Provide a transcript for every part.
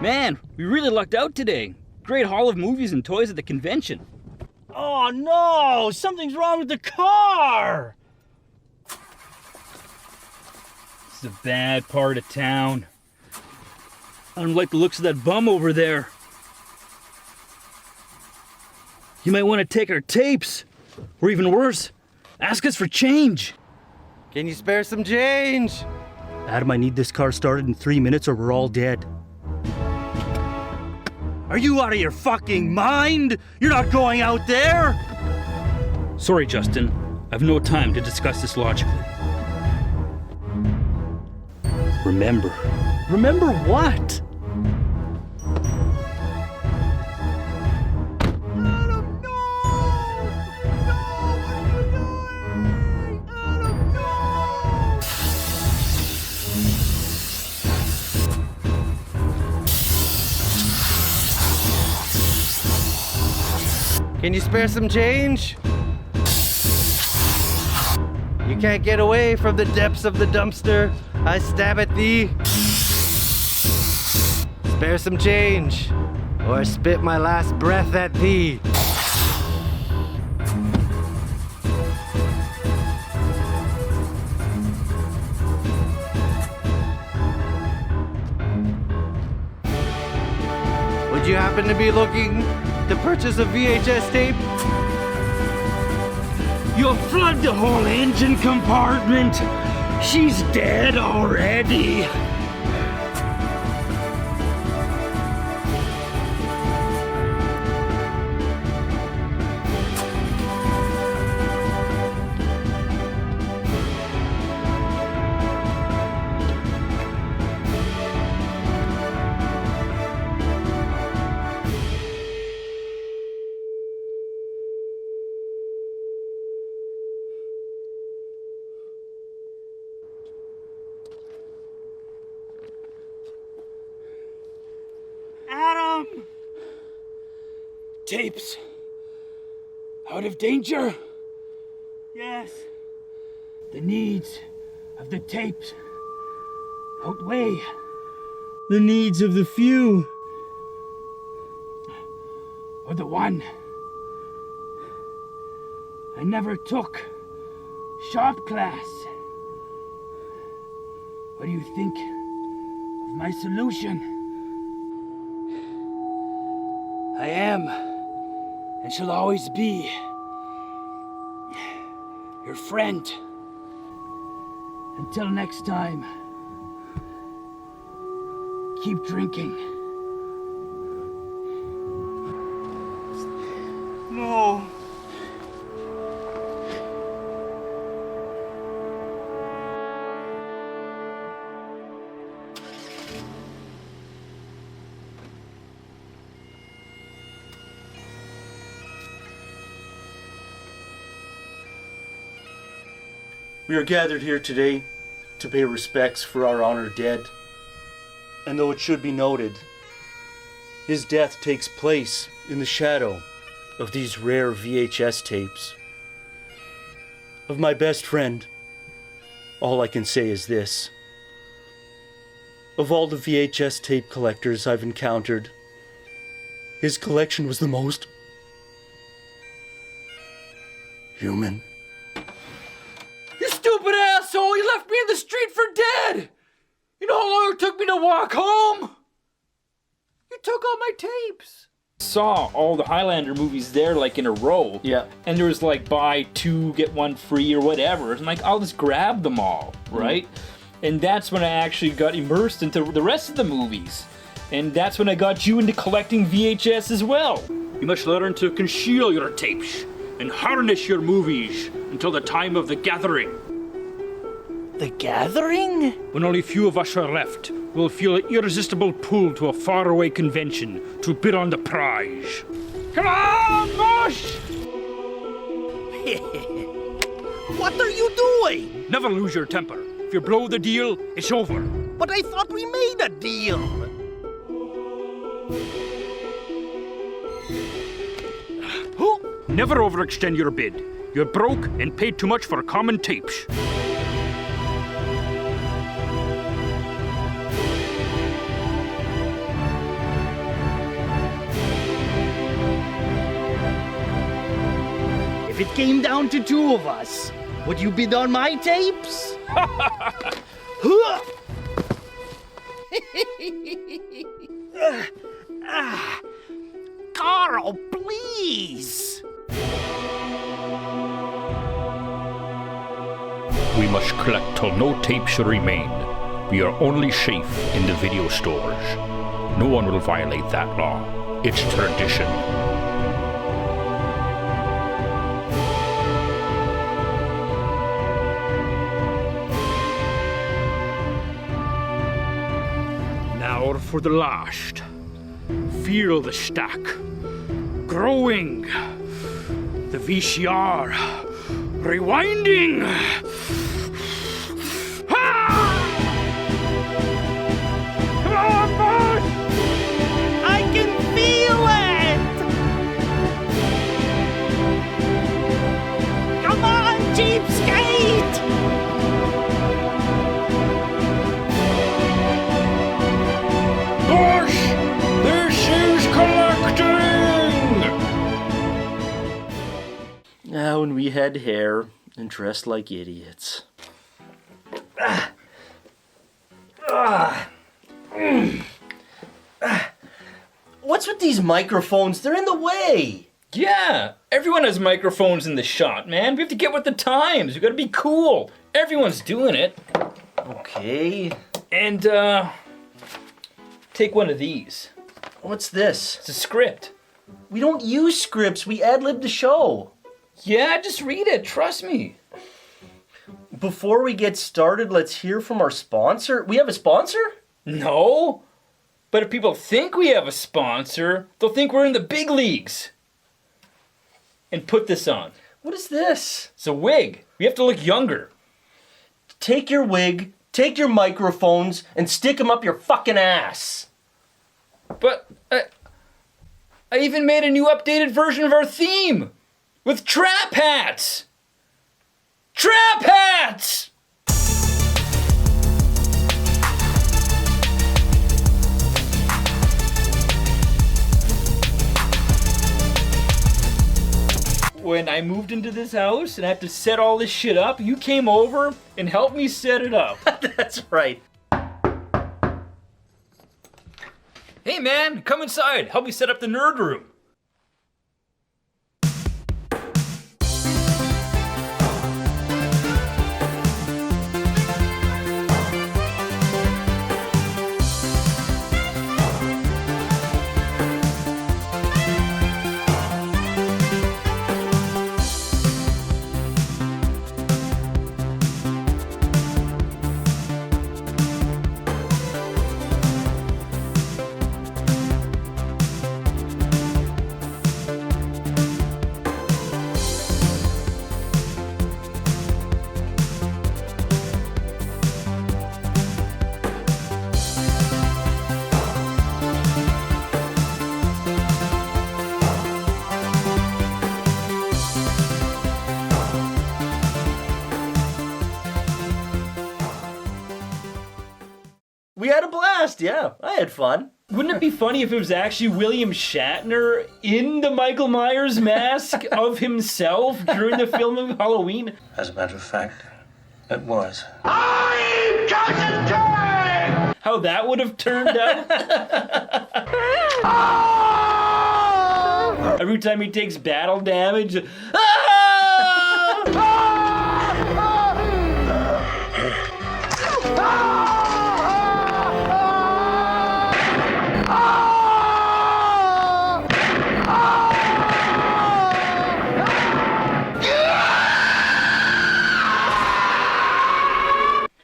Man, we really lucked out today. Great haul of movies and toys at the convention. Oh no! Something's wrong with the car! This is a bad part of town. I don't like the looks of that bum over there. You might want to take our tapes. Or even worse, ask us for change. Can you spare some change? Adam, I need this car started in 3 minutes or we're all dead. Are you out of your fucking mind? You're not going out there! Sorry, Justin. I've no time to discuss this logically. Remember. Remember what? Can you spare some change? You can't get away from the depths of the dumpster. I stab at thee. Spare some change, or I spit my last breath at thee. Would you happen to be looking to purchase a VHS tape? You'll flood the whole engine compartment. She's dead already. Adam! Tapes. Out of danger. Yes. The needs of the tapes outweigh The needs of the few. or the one. I never took shop class. What do you think of my solution? I am, and shall always be, your friend. Until next time, keep drinking. No. We are gathered here today to pay respects for our honored dead. And though it should be noted, his death takes place in the shadow of these rare VHS tapes. Of my best friend, all I can say is this. Of all the VHS tape collectors I've encountered, his collection was the most human. You stupid asshole! You left me in the street for dead! You know how long it took me to walk home? You took all my tapes. Saw all the Highlander movies there like in a row. Yeah. And there was like buy two, get one free or whatever. And like, I'll just grab them all, right? And that's when I actually got immersed into the rest of the movies. And that's when I got you into collecting VHS as well. You must learn to conceal your tapes and harness your movies until the time of the gathering. The gathering? When only few of us are left, we'll feel an irresistible pull to a faraway convention to bid on the prize. Come on, Mosh! What are you doing? Never lose your temper. If you blow the deal, it's over. But I thought we made a deal. Never overextend your bid. You're broke and paid too much for common tapes. it came down to two of us, would you bid on my tapes? Carl, please! We must collect till no tapes remain. We are only safe in the video stores. No one will violate that law. It's tradition. Now for the last. Feel the stack. Growing. The VCR. Rewinding. I can feel it! Come on, cheapskate! Gosh! This is collecting! Now, when we had hair and dressed like idiots. What's with these microphones? They're in the way. Yeah, everyone has microphones in the shot, man. We have to get with the times. We gotta be cool. Everyone's doing it. Okay. And, take one of these. What's this? It's a script. We don't use scripts. We ad-lib the show. Yeah, just read it. Trust me. Before we get started, let's hear from our sponsor. We have a sponsor? No. But if people think we have a sponsor, they'll think we're in the big leagues. And put this on. What is this? It's a wig. We have to look younger. Take your wig, take your microphones, and stick them up your fucking ass. But I even made a new updated version of our theme. With trap hats. Trap hats! When I moved into this house and I have to set all this shit up, you came over and helped me set it up. That's right. Hey man, come inside. Help me set up the nerd room. We had a blast, yeah. I had fun. Wouldn't it be funny if it was actually William Shatner in the Michael Myers mask of himself during the film of Halloween? As a matter of fact, it was. I'm Captain! How that would have turned out? Every time he takes battle damage.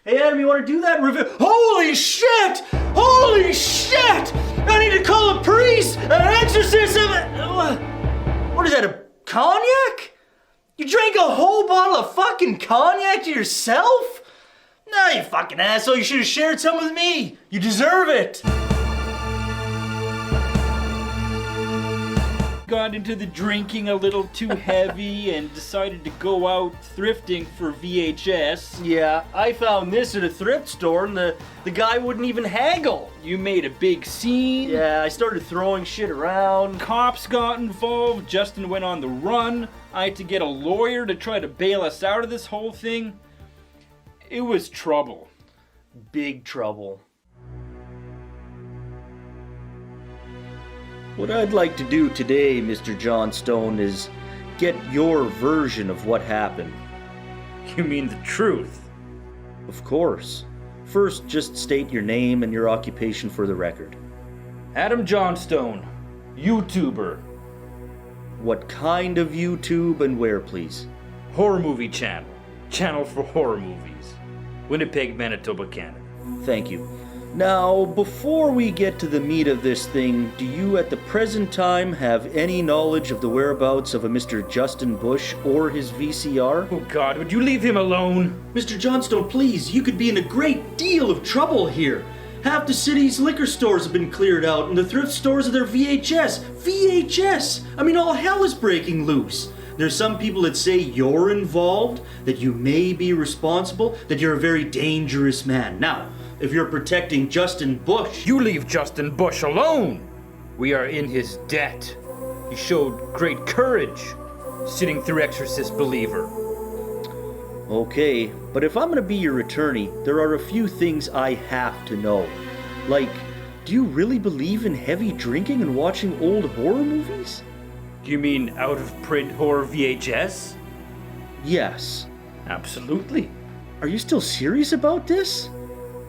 Hey Adam, you want to do that review? Holy shit! Holy shit! I need to call a priest! An exorcism! What is that, a cognac? You drank a whole bottle of fucking cognac to yourself? Nah, you fucking asshole, you should have shared some with me. You deserve it. got into the drinking a little too heavy and decided to go out thrifting for VHS. Yeah, I found this at a thrift store and the guy wouldn't even haggle. You made a big scene. Yeah, I started throwing shit around. Cops got involved. Justin went on the run. I had to get a lawyer to try to bail us out of this whole thing. It was trouble. Big trouble. What I'd like to do today, Mr. Johnstone, is get your version of what happened. You mean the truth? Of course. First, just state your name and your occupation for the record. Adam Johnstone, YouTuber. What kind of YouTube and where, please? Horror Movie Channel. Channel for horror movies. Winnipeg, Manitoba, Canada. Thank you. Now, before we get to the meat of this thing, do you at the present time have any knowledge of the whereabouts of a Mr. Justin Bush or his VCR? Oh God, would you leave him alone? Mr. Johnstone, please, you could be in a great deal of trouble here. Half the city's liquor stores have been cleared out and the thrift stores of their VHS. VHS! I mean, all hell is breaking loose. There's some people that say you're involved, that you may be responsible, that you're a very dangerous man. Now, if you're protecting Justin Bush... You leave Justin Bush alone! We are in his debt. He showed great courage, sitting through Exorcist Believer. Okay, but if I'm gonna be your attorney, there are a few things I have to know. Like, do you really believe in heavy drinking and watching old horror movies? Do you mean out-of-print horror VHS? Yes. Absolutely. Are you still serious about this?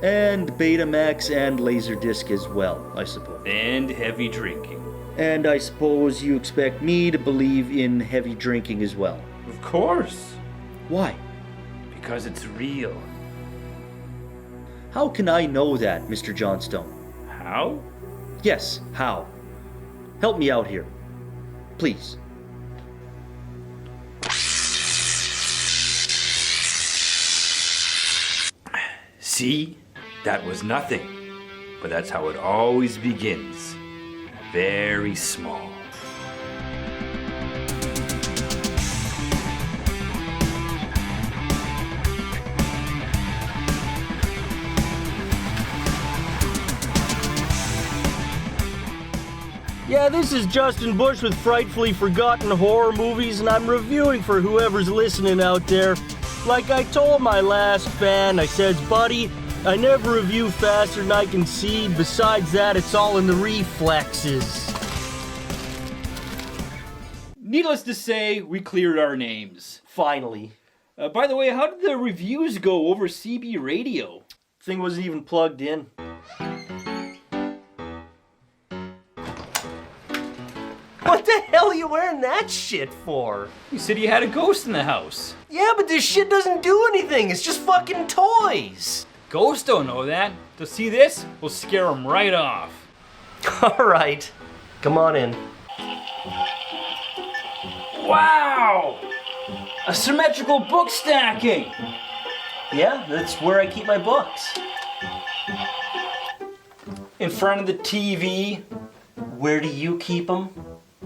And Betamax and Laserdisc as well, I suppose. And heavy drinking. And I suppose you expect me to believe in heavy drinking as well. Of course. Why? Because it's real. How can I know that, Mr. Johnstone? How? Yes, how? Help me out here. Please. See? That was nothing. But that's how it always begins. Very small. Yeah, this is Justin Bush with Frightfully Forgotten Horror Movies, and I'm reviewing for whoever's listening out there. Like I told my last fan, I says, buddy, I never review faster than I can see. Besides that, it's all in the reflexes. Needless to say, we cleared our names. Finally. By the way, how did the reviews go over CB radio? Thing wasn't even plugged in. What the hell are you wearing that shit for? You said you had a ghost in the house. Yeah, but this shit doesn't do anything. It's just fucking toys. Ghosts don't know that. To see this, we'll scare them right off. All right. Come on in. Wow! A symmetrical book stacking! Yeah, that's where I keep my books. In front of the TV, Where do you keep them?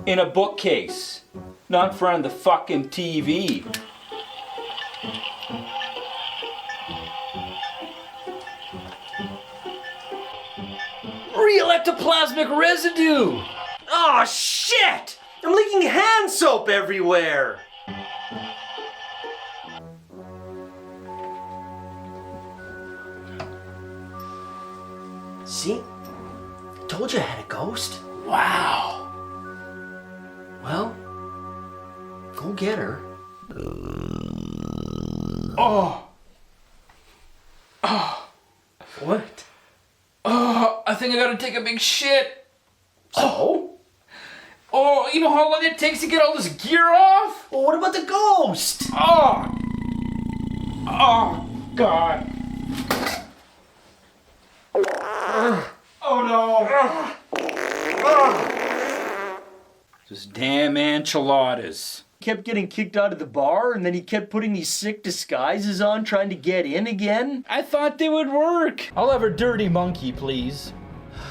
in a bookcase. Not in front of the fucking TV. Real ectoplasmic residue! Oh, shit! I'm leaking hand soap everywhere! See? I told you I had a ghost. Wow! Well, go get her. Oh! What? Oh, I think I gotta take a big shit. So? Oh, you know how long it takes to get all this gear off? Well, what about the ghost? Oh! Oh, God. Oh, no. Those damn enchiladas. Kept getting kicked out of the bar, and then he kept putting these sick disguises on, trying to get in again. I thought they would work. I'll have a dirty monkey, please.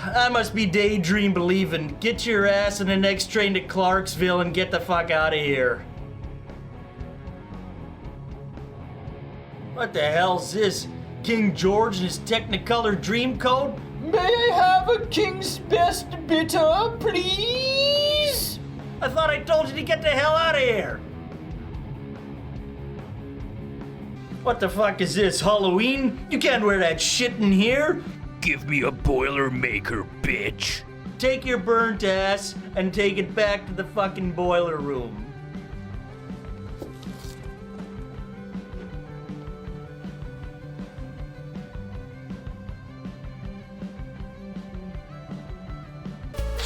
I must be daydream believing. Get your ass in the next train to Clarksville and get the fuck out of here. What the hell's this? King George and his Technicolor Dreamcoat? May I have a king's best bitter, please? I thought I told you to get the hell out of here. What the fuck is this, Halloween? You can't wear that shit in here. Give me a Boilermaker, bitch. Take your burnt ass and take it back to the fucking boiler room.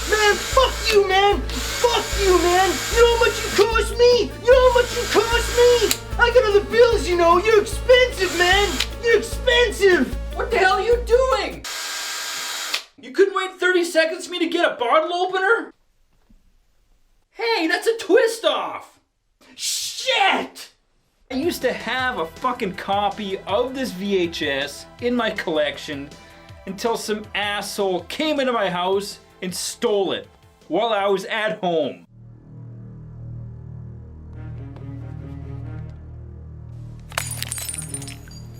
Man, fuck you, man! Fuck you, man! You know how much you cost me? You know how much you cost me? I got other bills, you know. You're expensive, man! You're expensive! What the hell are you doing? You couldn't wait 30 seconds for me to get a bottle opener? Hey, that's a twist off! Shit! I used to have a fucking copy of this VHS in my collection until some asshole came into my house and stole it while I was at home.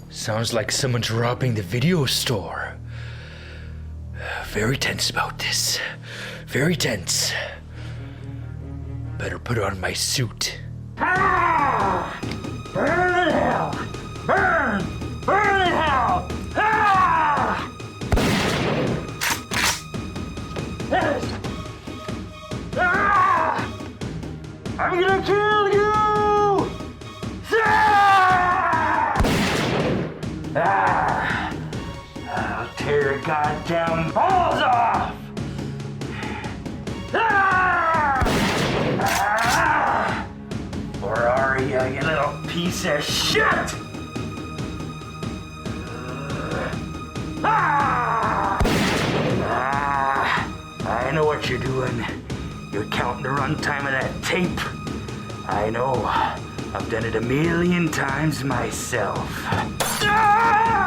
Sounds like someone's robbing the video store. Very tense about this. Very tense. Better put on my suit. Ah! Burn in hell! Burn! Burn in hell! Ah! Ah! I'm gonna kill you! Ah! Ah! I'll tear your goddamn balls off! Ah! Ah! Where are you, you little piece of shit? Ah! Ah! I know what you're doing. You're counting the runtime of that tape. I know. I've done it a million times myself. Ah!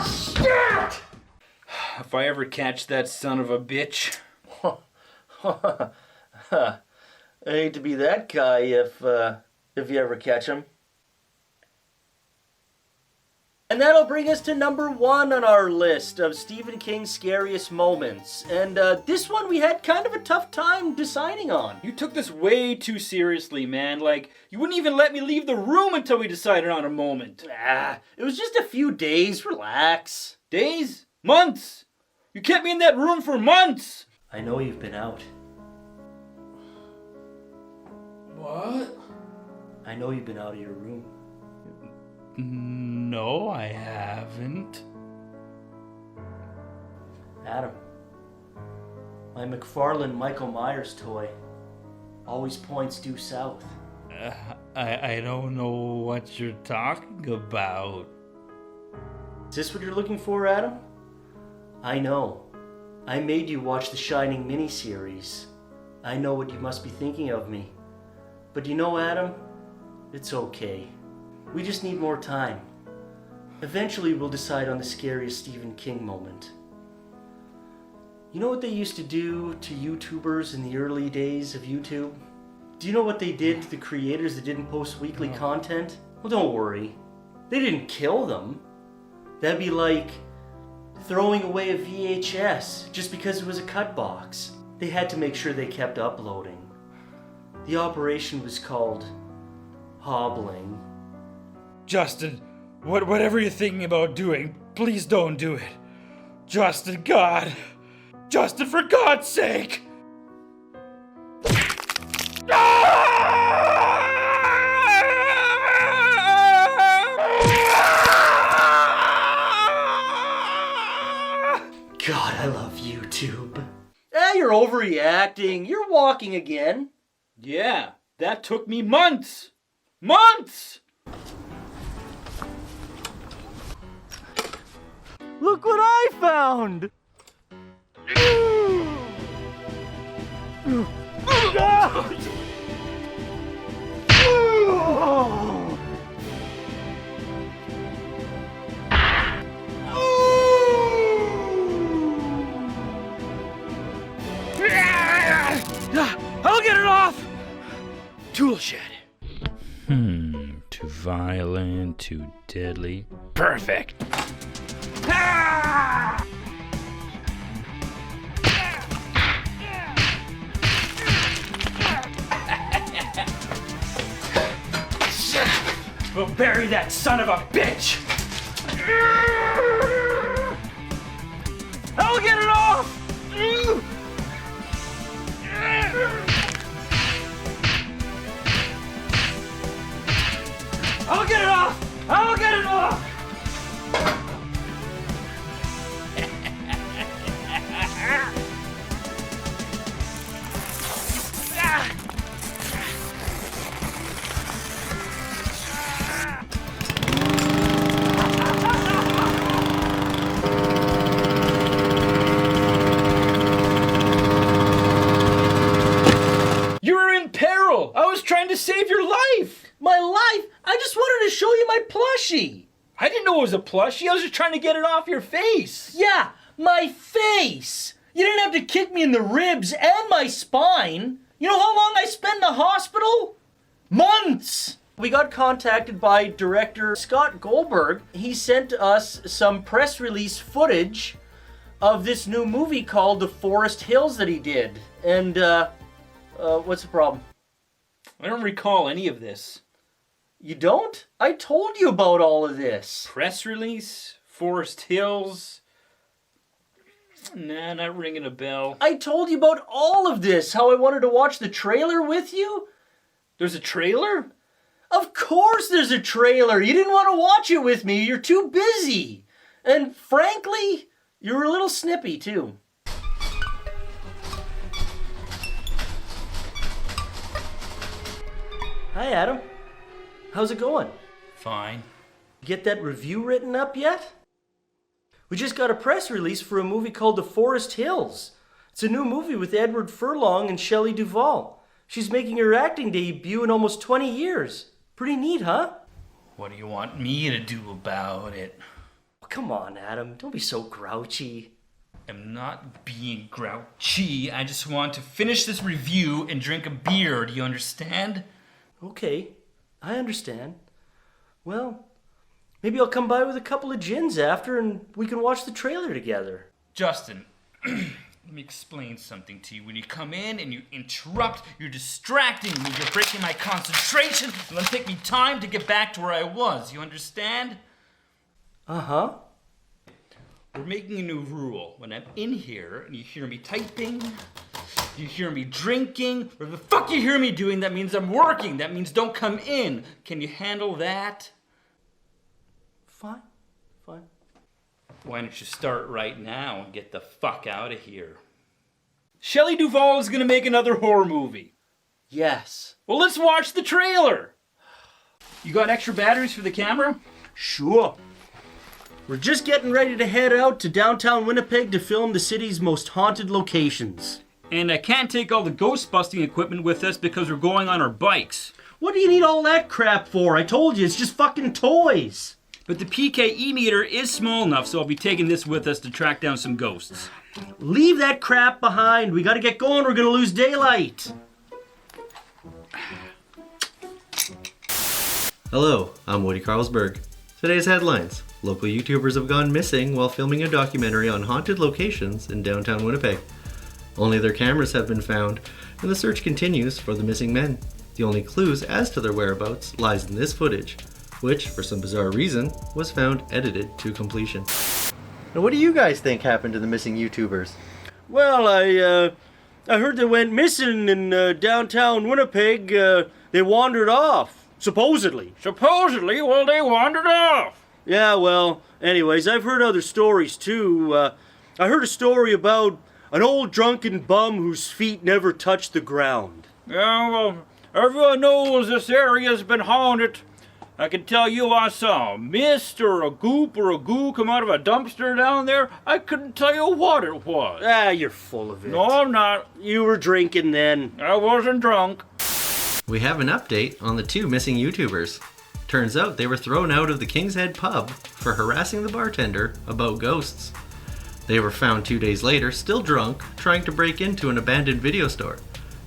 Shit! If I ever catch that son of a bitch. I hate to be that guy if you ever catch him. And that'll bring us to number 1 on our list of Stephen King's scariest moments. And this one we had kind of a tough time deciding on. You took this way too seriously, man. Like, you wouldn't even let me leave the room until we decided on a moment. It was just a few days, relax. Days? Months? You kept me in that room for months! I know you've been out. What? I know you've been out of your room. No, I haven't. Adam, my McFarlane Michael Myers toy always points due south. I don't know what you're talking about. Is this what you're looking for, Adam? I know. I made you watch the Shining miniseries. I know what you must be thinking of me. But you know, Adam, it's okay. We just need more time. Eventually we'll decide on the scariest Stephen King moment. You know what they used to do to YouTubers in the early days of YouTube? Do you know what they did to the creators that didn't post weekly content? Well, don't worry. They didn't kill them. That'd be like throwing away a VHS just because it was a cut box. They had to make sure they kept uploading. The operation was called hobbling. Justin, whatever you're thinking about doing, please don't do it. Justin, God. Justin, for God's sake! God, I love YouTube. You're overreacting. You're walking again. Yeah, that took me months! Months! Look what I found! shit. Too violent, too deadly. Perfect. We'll bury that son of a bitch! I'll get it off! I'll get it off! I'll get it off! You're in peril! I was trying to save your life! My life? I just wanted to show you my plushie. I didn't know it was a plushie. I was just trying to get it off your face. Yeah, my face. You didn't have to kick me in the ribs and my spine. You know how long I spent in the hospital? Months. We got contacted by director Scott Goldberg. He sent us some press release footage of this new movie called The Forest Hills that he did. And, what's the problem? I don't recall any of this. You don't? I told you about all of this. Press release? Forest Hills? Nah, not ringing a bell. I told you about all of this. How I wanted to watch the trailer with you. There's a trailer? Of course there's a trailer. You didn't want to watch it with me. You're too busy. And frankly, you were a little snippy too. Hi, Adam. How's it going? Fine. Get that review written up yet? We just got a press release for a movie called The Forest Hills. It's a new movie with Edward Furlong and Shelley Duvall. She's making her acting debut in almost 20 years. Pretty neat, huh? What do you want me to do about it? Oh, come on, Adam. Don't be so grouchy. I'm not being grouchy. I just want to finish this review and drink a beer. Do you understand? Okay, I understand. Well, maybe I'll come by with a couple of gins after and we can watch the trailer together. Justin, let me explain something to you. When you come in and you interrupt, you're distracting me. You're breaking my concentration. It'll take me time to get back to where I was. You understand? Uh-huh. We're making a new rule. When I'm in here and you hear me typing, you hear me drinking, or the fuck you hear me doing, that means I'm working. That means don't come in. Can you handle that? Fine. Why don't you start right now and get the fuck out of here? Shelley Duvall is gonna make another horror movie. Yes. Well, let's watch the trailer. You got extra batteries for the camera? Sure. We're just getting ready to head out to downtown Winnipeg to film the city's most haunted locations. And I can't take all the ghost busting equipment with us because we're going on our bikes. What do you need all that crap for? I told you, it's just fucking toys. But the PKE meter is small enough, so I'll be taking this with us to track down some ghosts. Leave that crap behind. We gotta get going. We're gonna lose daylight. Hello, I'm Woody Carlsberg. Today's headlines. Local YouTubers have gone missing while filming a documentary on haunted locations in downtown Winnipeg. Only their cameras have been found, and the search continues for the missing men. The only clues as to their whereabouts lies in this footage, which, for some bizarre reason, was found edited to completion. Now, what do you guys think happened to the missing YouTubers? Well, I heard they went missing in downtown Winnipeg. They wandered off, supposedly. Supposedly, well, they wandered off. Yeah, well, anyways, I've heard other stories too. I heard a story about an old drunken bum whose feet never touched the ground. Yeah, well, everyone knows this area's been haunted. I can tell you I saw a mist or a goop or a goo come out of a dumpster down there. I couldn't tell you what it was. Ah, you're full of it. No, I'm not. You were drinking then. I wasn't drunk. We have an update on the two missing YouTubers. Turns out they were thrown out of the King's Head pub for harassing the bartender about ghosts. They were found 2 days later, still drunk, trying to break into an abandoned video store.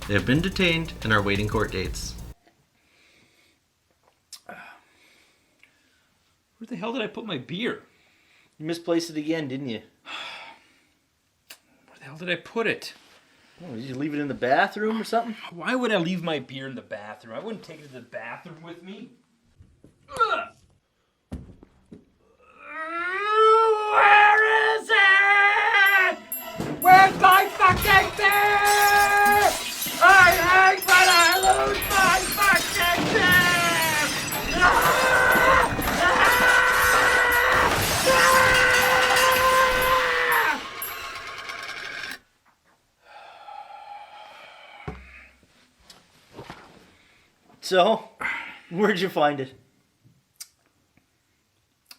They have been detained and are waiting court dates. Where the hell did I put my beer? You misplaced it again, didn't you? Where the hell did I put it? Oh, did you leave it in the bathroom or something? Why would I leave my beer in the bathroom? I wouldn't take it to the bathroom with me. Ugh. Where is it? Where's my fucking beer? I hate when I lose my fucking beer! So, where'd you find it?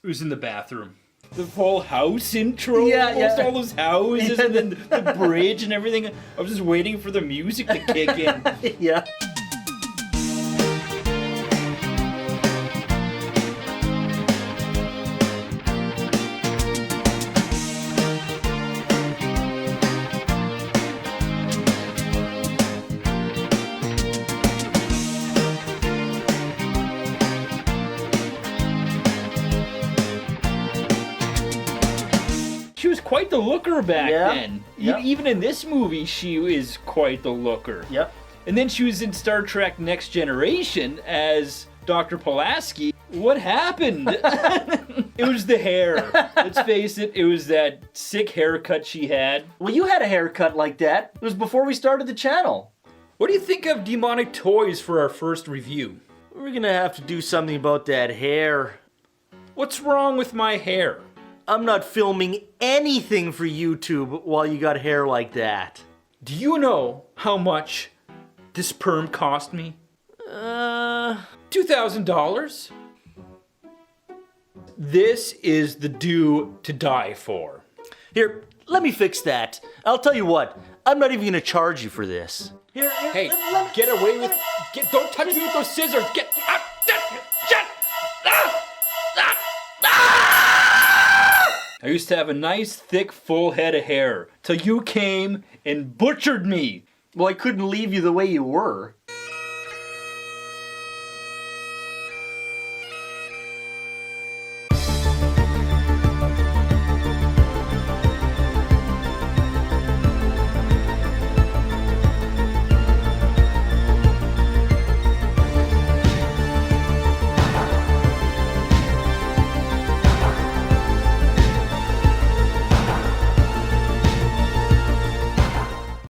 It was in the bathroom. The full house intro, Yeah, almost yeah. all those houses, and then the bridge and everything. I was just waiting for the music to kick in. Yeah. She was quite the looker back Yeah, then. yeah. Even in this movie, she is quite the looker. Yep. And then she was in Star Trek Next Generation as Dr. Pulaski. What happened? It was the hair. Let's face it, it was that sick haircut she had. Well, you had a haircut like that. It was before we started the channel. What do you think of demonic toys for our first review? We're gonna have to do something about that hair. What's wrong with my hair? I'm not filming anything for YouTube while you got hair like that. Do you know how much this perm cost me? $2,000. This is the do to die for. Here, let me fix that. I'll tell you what, I'm not even gonna charge you for this. Here, Hey, get away with... don't touch me with those scissors! Get... I used to have a nice, thick, full head of hair, till you came and butchered me. Well, I couldn't leave you the way you were.